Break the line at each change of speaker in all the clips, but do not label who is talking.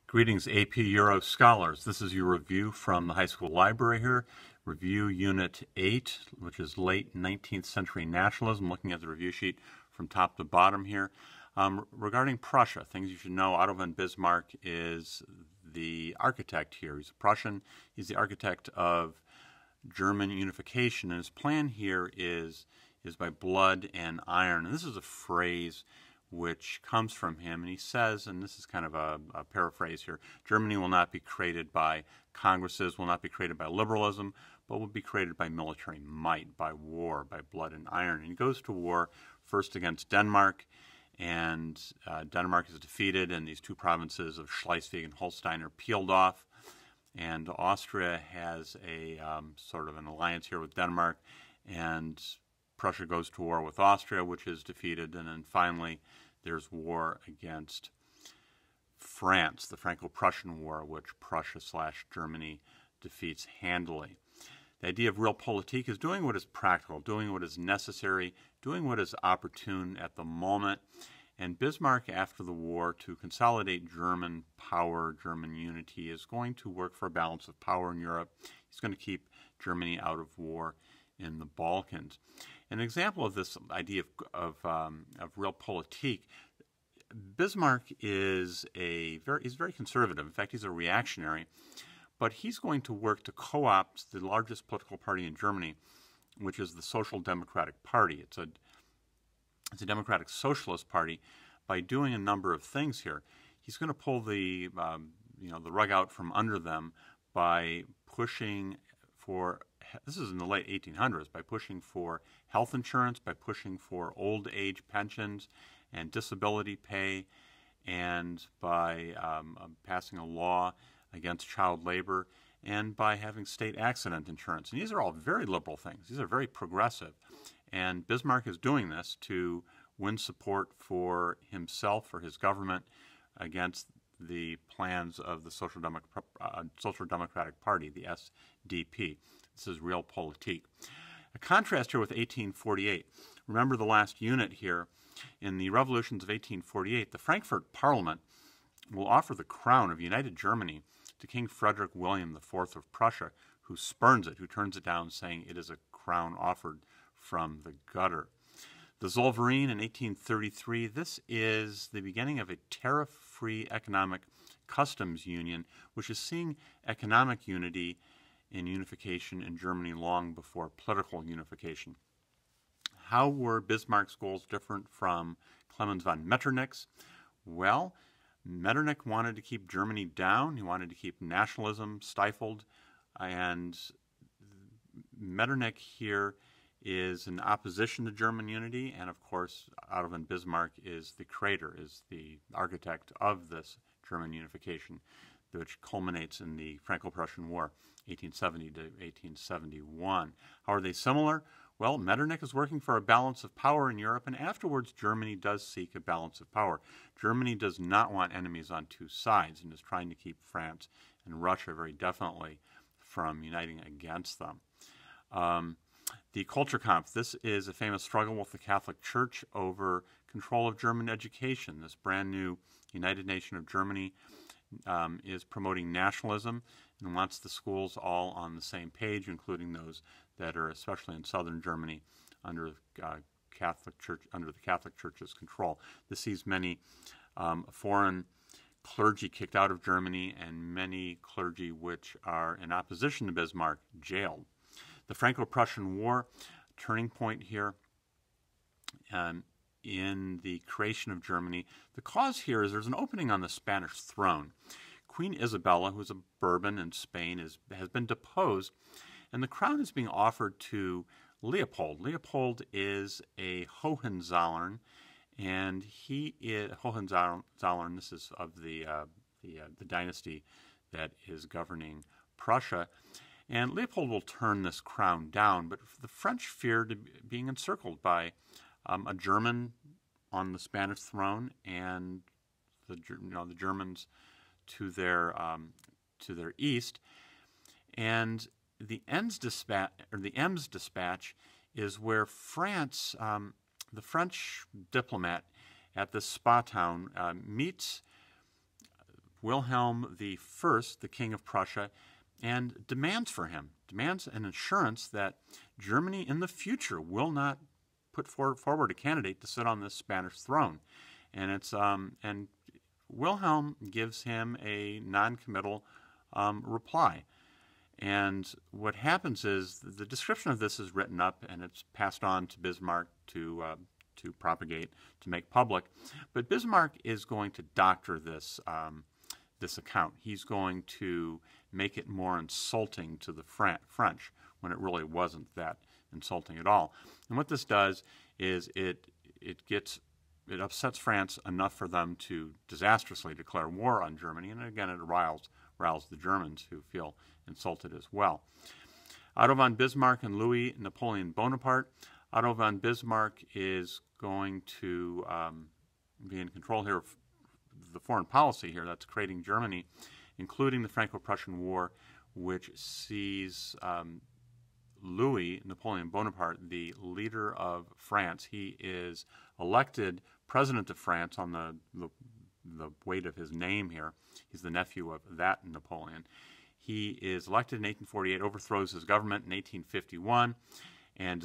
Greetings, AP Euro scholars. This is your review from the high school library here. Review Unit 8, which is late 19th century nationalism, looking at the review sheet from top to bottom here. Regarding Prussia, things you should know, Otto von Bismarck is the architect here. He's a Prussian. He's the architect of German unification, and his plan here is by blood and iron. And this is a phrase which comes from him, and he says, and this is kind of a paraphrase here, Germany will not be created by congresses, will not be created by liberalism, but will be created by military might, by war, by blood and iron. And he goes to war first against Denmark, and Denmark is defeated, and these two provinces of Schleswig and Holstein are peeled off, and Austria has a sort of an alliance here with Denmark, and Prussia goes to war with Austria, which is defeated, and then finally there's war against France, the Franco-Prussian War, which Prussia/Germany defeats handily. The idea of realpolitik is doing what is practical, doing what is necessary, doing what is opportune at the moment. And Bismarck, after the war, to consolidate German power, German unity, is going to work for a balance of power in Europe. He's going to keep Germany out of war in the Balkans. An example of this idea of realpolitik, Bismarck is he's very conservative. In fact, he's a reactionary, but he's going to work to co-opt the largest political party in Germany, which is the Social Democratic Party. It's a democratic socialist party. By doing a number of things here, he's going to pull the the rug out from under them by pushing for, this is in the late 1800s, by pushing for health insurance, by pushing for old age pensions and disability pay, and by passing a law against child labor, and by having state accident insurance. And these are all very liberal things. These are very progressive. And Bismarck is doing this to win support for himself, for his government, against the plans of the Social Democratic Party, the SDP. This is realpolitik. A contrast here with 1848. Remember the last unit here. In the revolutions of 1848, the Frankfurt Parliament will offer the crown of United Germany to King Frederick William IV of Prussia, who spurns it, who turns it down, saying it is a crown offered from the gutter. The Zollverein in 1833, this is the beginning of a tariff-free economic customs union, which is seeing economic unity and unification in Germany long before political unification. How were Bismarck's goals different from Clemens von Metternich's? Well, Metternich wanted to keep Germany down. He wanted to keep nationalism stifled. And Metternich here is in opposition to German unity. And of course, Otto von Bismarck is the creator, is the architect of this German unification, which culminates in the Franco-Prussian War, 1870 to 1871. How are they similar? Well, Metternich is working for a balance of power in Europe, and afterwards Germany does seek a balance of power. Germany does not want enemies on two sides and is trying to keep France and Russia very definitely from uniting against them. The Kulturkampf, this is a famous struggle with the Catholic Church over control of German education. This brand new United Nation of Germany is promoting nationalism and wants the schools all on the same page, including those that are especially in southern Germany under Catholic Church, under the Catholic Church's control. This sees many foreign clergy kicked out of Germany and many clergy which are in opposition to Bismarck jailed. The Franco-Prussian War, turning point here in the creation of Germany. The cause here is there's an opening on the Spanish throne. Queen Isabella, who's a Bourbon in Spain, has been deposed, and the crown is being offered to Leopold. Leopold is a Hohenzollern, and he is Hohenzollern. This is of the dynasty that is governing Prussia. And Leopold will turn this crown down, but the French feared being encircled by a German on the Spanish throne, and the Germans to their east. And the Ems dispatch is where France, the French diplomat at the spa town, meets Wilhelm I, the King of Prussia, and demands an assurance that Germany in the future will not put forward a candidate to sit on this Spanish throne. And Wilhelm gives him a non-committal reply. And what happens is the description of this is written up and it's passed on to Bismarck to propagate, to make public. But Bismarck is going to doctor this account. He's going to make it more insulting to the French when it really wasn't that insulting at all. And what this does is it upsets France enough for them to disastrously declare war on Germany, and again it riles the Germans who feel insulted as well. Otto von Bismarck and Louis Napoleon Bonaparte. Otto von Bismarck is going to be in control here of the foreign policy here that's creating Germany, including the Franco-Prussian War, which sees Louis Napoleon Bonaparte the leader of France. He is elected president of France on the weight of his name here. He's the nephew of that Napoleon. He is elected in 1848, overthrows his government in 1851, and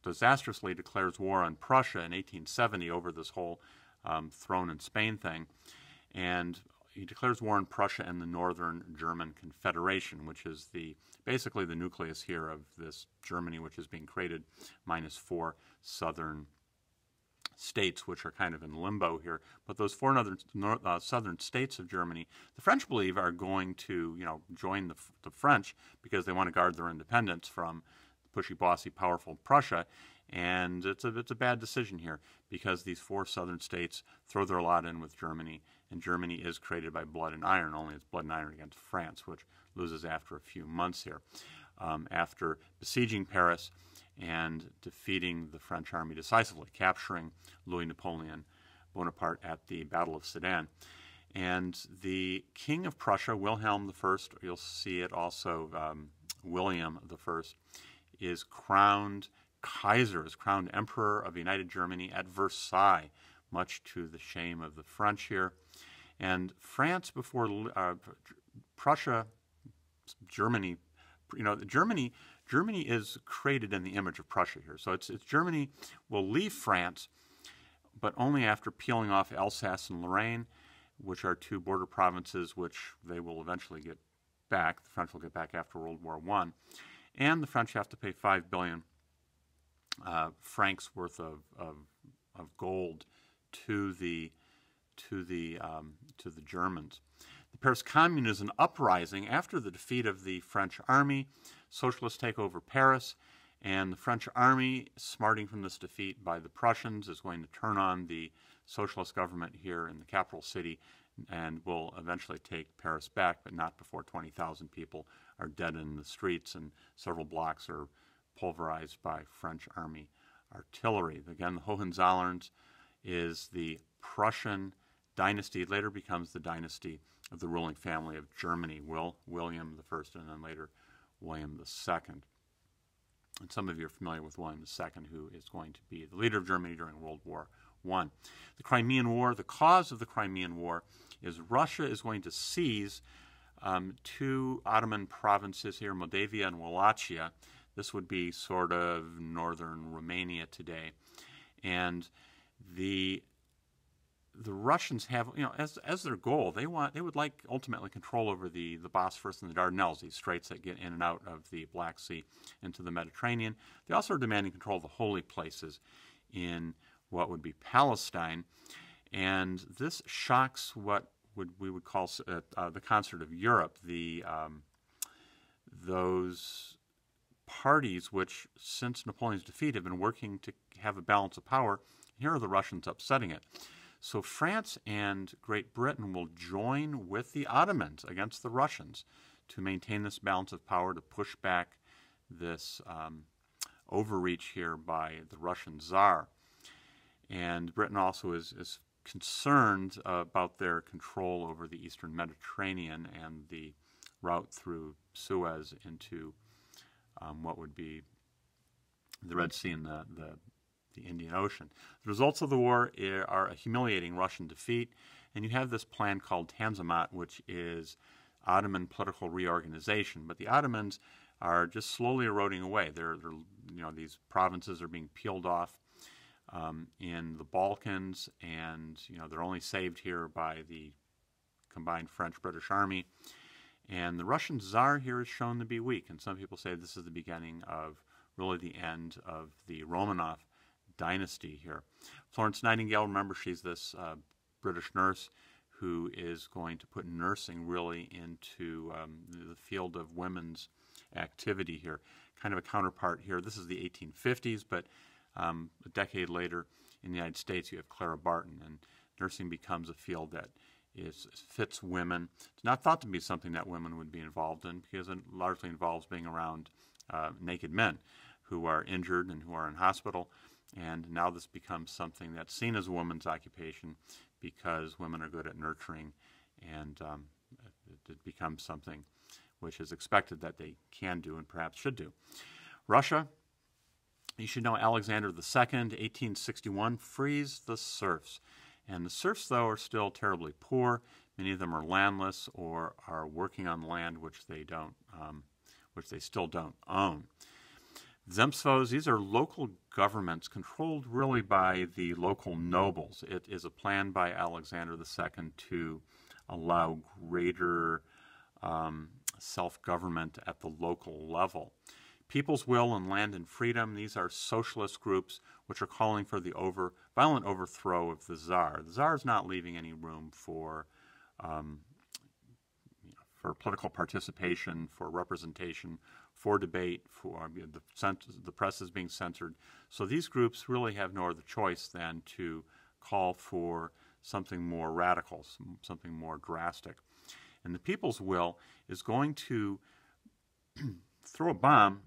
disastrously declares war on Prussia in 1870 over this whole throne in Spain thing. And he declares war on Prussia and the Northern German Confederation, which is basically the nucleus here of this Germany, which is being created, minus 4 southern states, which are kind of in limbo here. But those 4 southern states of Germany, the French believe are going to, join the French because they want to guard their independence from pushy, bossy, powerful Prussia. And it's a bad decision here because these 4 southern states throw their lot in with Germany, and Germany is created by blood and iron. Only it's blood and iron against France, which loses after a few months here. After besieging Paris and defeating the French army decisively, capturing Louis Napoleon Bonaparte at the Battle of Sedan. And the King of Prussia, Wilhelm I, you'll see it also, William I, is crowned Kaiser, is crowned Emperor of United Germany at Versailles, much to the shame of the French here. And France before Prussia, Germany, Germany is created in the image of Prussia here. So it's Germany will leave France, but only after peeling off Alsace and Lorraine, which are 2 border provinces which they will eventually get back. The French will get back after World War I. And the French have to pay 5 billion francs worth of gold to the Germans. The Paris Commune is an uprising after the defeat of the French army. Socialists take over Paris, and the French army, smarting from this defeat by the Prussians, is going to turn on the socialist government here in the capital city and will eventually take Paris back, but not before 20,000 people are dead in the streets and several blocks are pulverized by French army artillery. Again, the Hohenzollerns is the Prussian dynasty. It later becomes the dynasty of the ruling family of Germany, William I and then later William II. And some of you are familiar with William II, who is going to be the leader of Germany during World War I. The Crimean War, the cause of the Crimean War is Russia is going to seize 2 Ottoman provinces here, Moldavia and Wallachia. This would be sort of northern Romania today. And the Russians have, as their goal, they would like ultimately control over the Bosphorus and the Dardanelles, these straits that get in and out of the Black Sea into the Mediterranean. They also are demanding control of the holy places in what would be Palestine. And this shocks what we would call the concert of Europe, those parties which, since Napoleon's defeat, have been working to have a balance of power. Here are the Russians upsetting it. So France and Great Britain will join with the Ottomans against the Russians to maintain this balance of power, to push back this overreach here by the Russian Tsar. And Britain also is concerned about their control over the Eastern Mediterranean and the route through Suez into what would be the Red Sea and the Indian Ocean. The results of the war are a humiliating Russian defeat and you have this plan called Tanzimat, which is Ottoman political reorganization. But the Ottomans are just slowly eroding away. These provinces are being peeled off in the Balkans, and they're only saved here by the combined French-British army. And the Russian Tsar here is shown to be weak, and some people say this is the beginning of really the end of the Romanov dynasty here. Florence Nightingale, remember, she's this British nurse who is going to put nursing really into the field of women's activity here. Kind of a counterpart here. This is the 1850s, but a decade later in the United States you have Clara Barton, and nursing becomes a field that fits women. It's not thought to be something that women would be involved in because it largely involves being around naked men who are injured and who are in hospital. And now this becomes something that's seen as a woman's occupation because women are good at nurturing, and it becomes something which is expected that they can do and perhaps should do. Russia, you should know Alexander II, 1861, frees the serfs. And the serfs, though, are still terribly poor. Many of them are landless or are working on land which they still don't own. Zemstvos, these are local governments controlled really by the local nobles. It is a plan by Alexander II to allow greater self-government at the local level. People's Will and Land and Freedom, these are socialist groups which are calling for the violent overthrow of the Tsar. The Tsar is not leaving any room for political participation, for representation, for debate, for the press is being censored. So these groups really have no other choice than to call for something more radical, something more drastic. And the People's Will is going to throw a bomb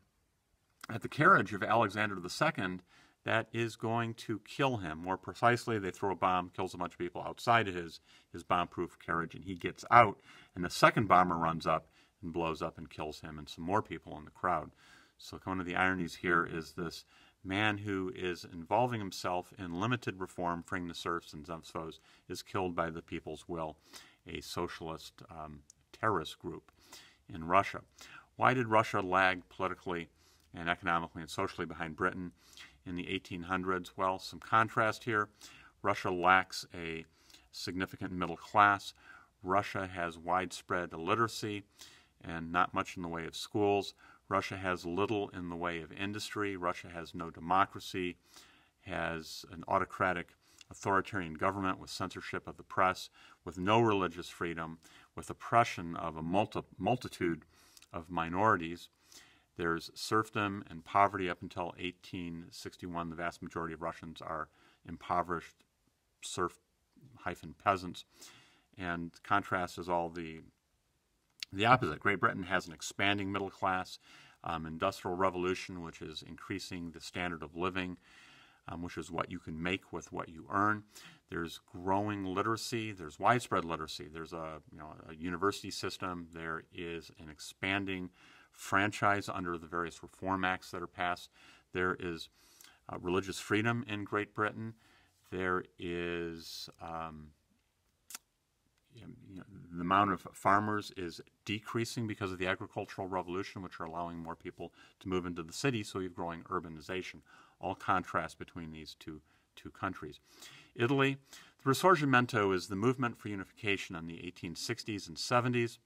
at the carriage of Alexander II that is going to kill him. More precisely, they throw a bomb, kills a bunch of people outside of his bomb-proof carriage, and he gets out, and the second bomber runs up and blows up and kills him and some more people in the crowd. So one of the ironies here is this man who is involving himself in limited reform, freeing the serfs and Zemstvos, is killed by the People's Will, a socialist terrorist group in Russia. Why did Russia lag politically and economically and socially behind Britain in the 1800s? Well, some contrast here. Russia lacks a significant middle class. Russia has widespread illiteracy and not much in the way of schools. Russia has little in the way of industry. Russia has no democracy, has an autocratic authoritarian government with censorship of the press, with no religious freedom, with oppression of a multitude of minorities. There's serfdom and poverty up until 1861. The vast majority of Russians are impoverished serf-peasants. And contrast is all the opposite. Great Britain has an expanding middle class, industrial revolution, which is increasing the standard of living, which is what you can make with what you earn. There's growing literacy. There's widespread literacy. There's a university system. There is an expanding franchise under the various reform acts that are passed. There is religious freedom in Great Britain. There is the amount of farmers is decreasing because of the agricultural revolution, which are allowing more people to move into the city, so you have growing urbanization. All contrast between these two countries. Italy, the Risorgimento is the movement for unification in the 1860s and 70s.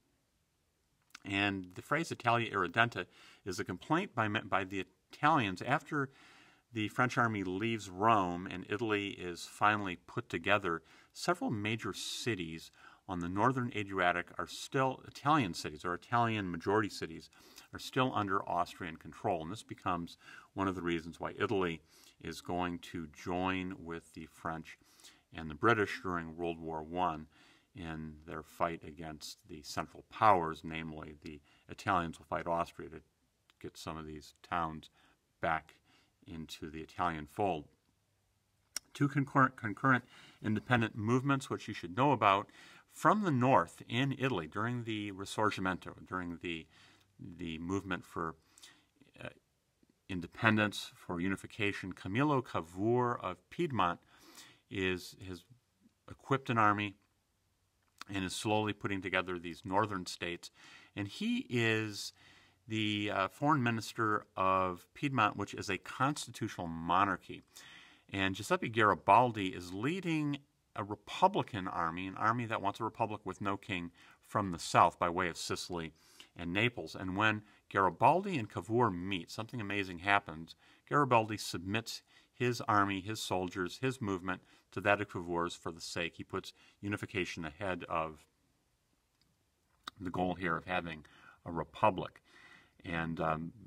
And the phrase Italia Irredenta is a complaint by the Italians after the French army leaves Rome and Italy is finally put together. Several major cities on the northern Adriatic are still Italian cities, or Italian majority cities, are still under Austrian control. And this becomes one of the reasons why Italy is going to join with the French and the British during World War I in their fight against the Central Powers, namely the Italians will fight Austria to get some of these towns back into the Italian fold. Two concurrent independent movements, which you should know about, from the north in Italy during the Risorgimento, during the movement for independence, for unification. Camillo Cavour of Piedmont has equipped an army and is slowly putting together these northern states. And he is the foreign minister of Piedmont, which is a constitutional monarchy. And Giuseppe Garibaldi is leading a republican army, an army that wants a republic with no king, from the south by way of Sicily and Naples. And when Garibaldi and Cavour meet, something amazing happens. Garibaldi submits his army, his soldiers, his movement to that of Cavour's for the sake. He puts unification ahead of the goal here of having a republic and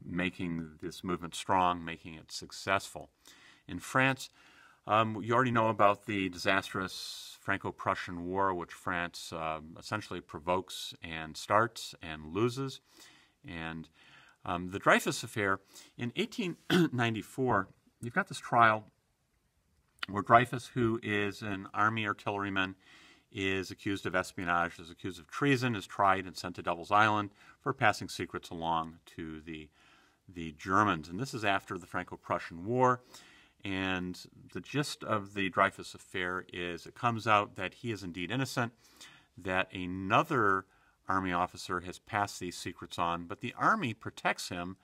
making this movement strong, making it successful. In France, you already know about the disastrous Franco-Prussian War, which France essentially provokes and starts and loses. And the Dreyfus affair, in 1894, you've got this trial where Dreyfus, who is an army artilleryman, is accused of espionage, is accused of treason, is tried and sent to Devil's Island for passing secrets along to the Germans. And this is after the Franco-Prussian War. And the gist of the Dreyfus affair is it comes out that he is indeed innocent, that another army officer has passed these secrets on, but the army protects him,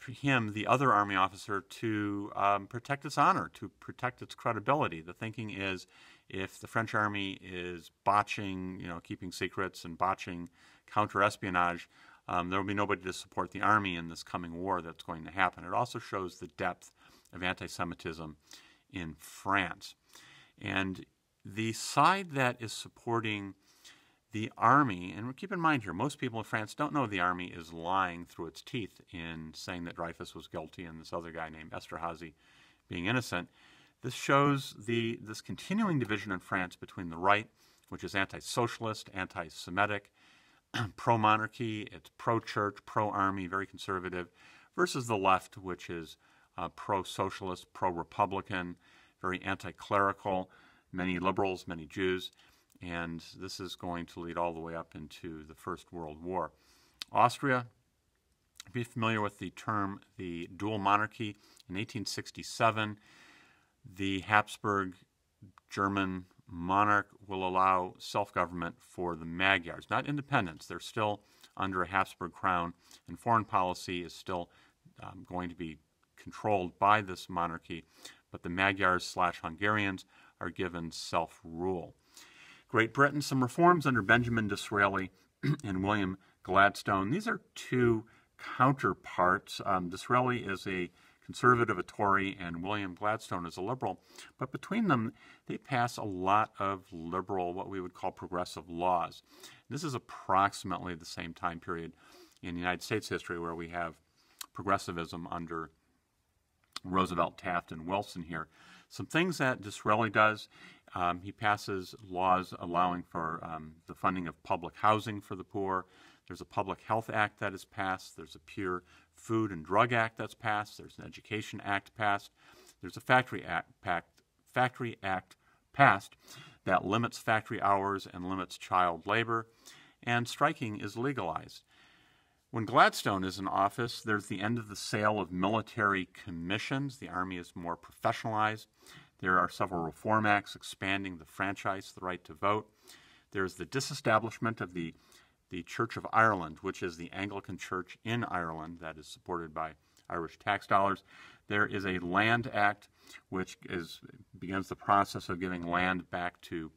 the other army officer, to protect its honor, to protect its credibility. The thinking is if the French army is botching, keeping secrets and botching counter-espionage, there will be nobody to support the army in this coming war that's going to happen. It also shows the depth of anti-Semitism in France. And the side that is supporting the army, and keep in mind here, most people in France don't know the army is lying through its teeth in saying that Dreyfus was guilty and this other guy named Esterhazy being innocent. This shows this continuing division in France between the right, which is anti-socialist, anti-Semitic, pro-monarchy, it's pro-church, pro-army, very conservative, versus the left, which is pro-socialist, pro-republican, very anti-clerical, many liberals, many Jews, and this is going to lead all the way up into the First World War. Austria, be familiar with the term the dual monarchy. In 1867, the Habsburg German monarch will allow self-government for the Magyars, not independence. They're still under a Habsburg crown, and foreign policy is still going to be controlled by this monarchy, but the Magyars/Hungarians are given self-rule. Great Britain, some reforms under Benjamin Disraeli and William Gladstone. These are two counterparts. Disraeli is a conservative, a Tory, and William Gladstone is a liberal. But between them, they pass a lot of liberal, what we would call progressive laws. This is approximately the same time period in United States history where we have progressivism under Roosevelt, Taft, and Wilson here. Some things that Disraeli does, he passes laws allowing for the funding of public housing for the poor. There's a Public Health Act that is passed. There's a Pure Food and Drug Act that's passed. There's an Education Act passed. There's a Factory Act passed that limits factory hours and limits child labor, and striking is legalized. When Gladstone is in office, there's the end of the sale of military commissions. The Army is more professionalized. There are several reform acts expanding the franchise, the right to vote. There's the disestablishment of the Church of Ireland, which is the Anglican Church in Ireland that is supported by Irish tax dollars. There is a Land Act, which begins the process of giving land back to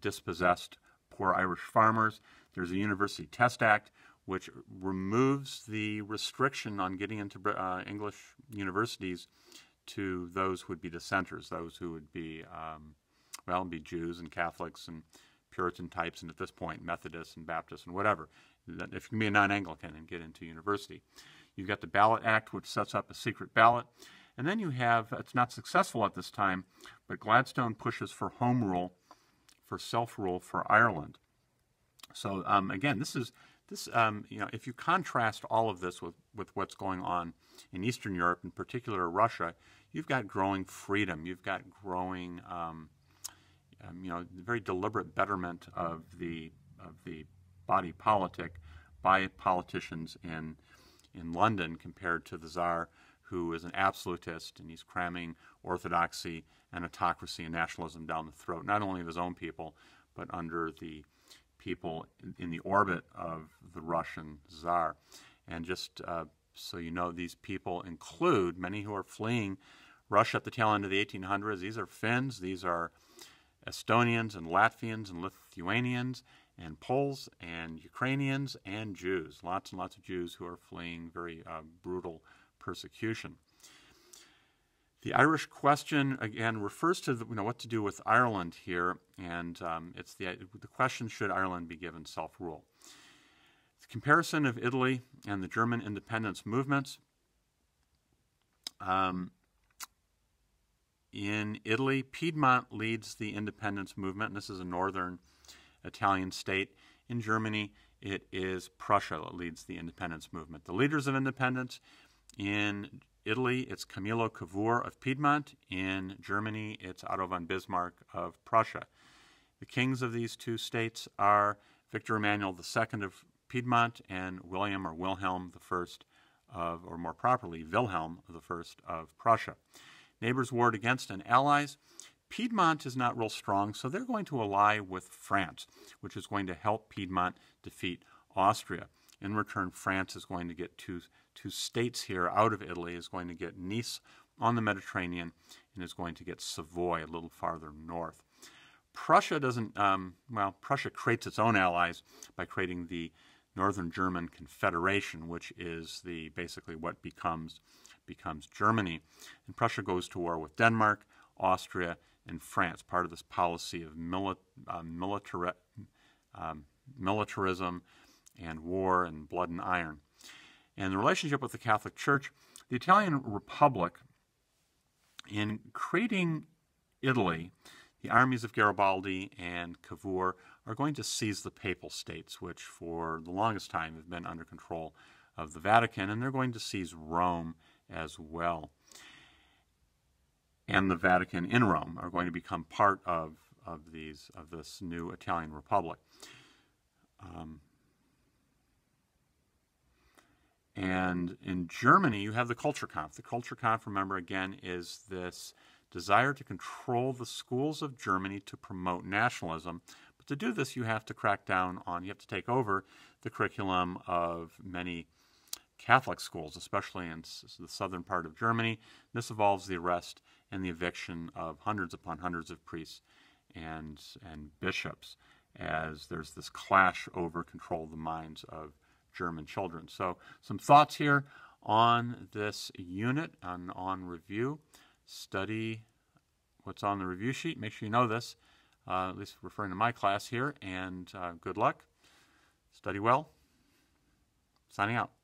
dispossessed poor Irish farmers. There's a University Test Act, which removes the restriction on getting into English universities to those who would be dissenters, those who would be, be Jews and Catholics and Puritan types, and at this point, Methodists and Baptists and whatever. If you can be a non-Anglican and get into university. You've got the Ballot Act, which sets up a secret ballot. And then you have, it's not successful at this time, but Gladstone pushes for home rule, for self-rule for Ireland. So again, if you contrast all of this with what's going on in Eastern Europe, in particular Russia, you've got growing freedom. You've got growing, very deliberate betterment of the body politic by politicians in London compared to the Tsar, who is an absolutist, and he's cramming orthodoxy and autocracy and nationalism down the throat, not only of his own people, but under the people in the orbit of the Russian Tsar. And just so you know, these people include many who are fleeing Russia at the tail end of the 1800s. These are Finns, these are Estonians and Latvians and Lithuanians and Poles and Ukrainians and Jews. Lots and lots of Jews who are fleeing very brutal persecution. The Irish question, again, refers to what to do with Ireland here, and it's the question, should Ireland be given self-rule? The comparison of Italy and the German independence movements. In Italy, Piedmont leads the independence movement, and this is a northern Italian state. In Germany, it is Prussia that leads the independence movement. The leaders of independence in Italy, it's Camillo Cavour of Piedmont. In Germany, it's Otto von Bismarck of Prussia. The kings of these two states are Victor Emmanuel II of Piedmont and William or Wilhelm I of, or more properly, Wilhelm I of Prussia. Neighbors warred against and allies. Piedmont is not real strong, so they're going to ally with France, which is going to help Piedmont defeat Austria. In return, France is going to get two states here out of Italy, is going to get Nice on the Mediterranean, and is going to get Savoy a little farther north. Prussia doesn't, Prussia creates its own allies by creating the Northern German Confederation, which is basically what becomes Germany. And Prussia goes to war with Denmark, Austria, and France, part of this policy of militarism and war and blood and iron. And the relationship with the Catholic Church, the Italian Republic, in creating Italy, the armies of Garibaldi and Cavour are going to seize the Papal States, which for the longest time have been under control of the Vatican, and they're going to seize Rome as well. And the Vatican in Rome are going to become part of this new Italian Republic. And in Germany, you have the Kulturkampf. The Kulturkampf, remember, again, is this desire to control the schools of Germany to promote nationalism. But to do this, you have to crack down on, you have to take over the curriculum of many Catholic schools, especially in the southern part of Germany. This involves the arrest and the eviction of hundreds upon hundreds of priests and bishops, as there's this clash over control of the minds of German children. So some thoughts here on this unit, on review. Study what's on the review sheet. Make sure you know this, at least referring to my class here, and good luck. Study well. Signing out.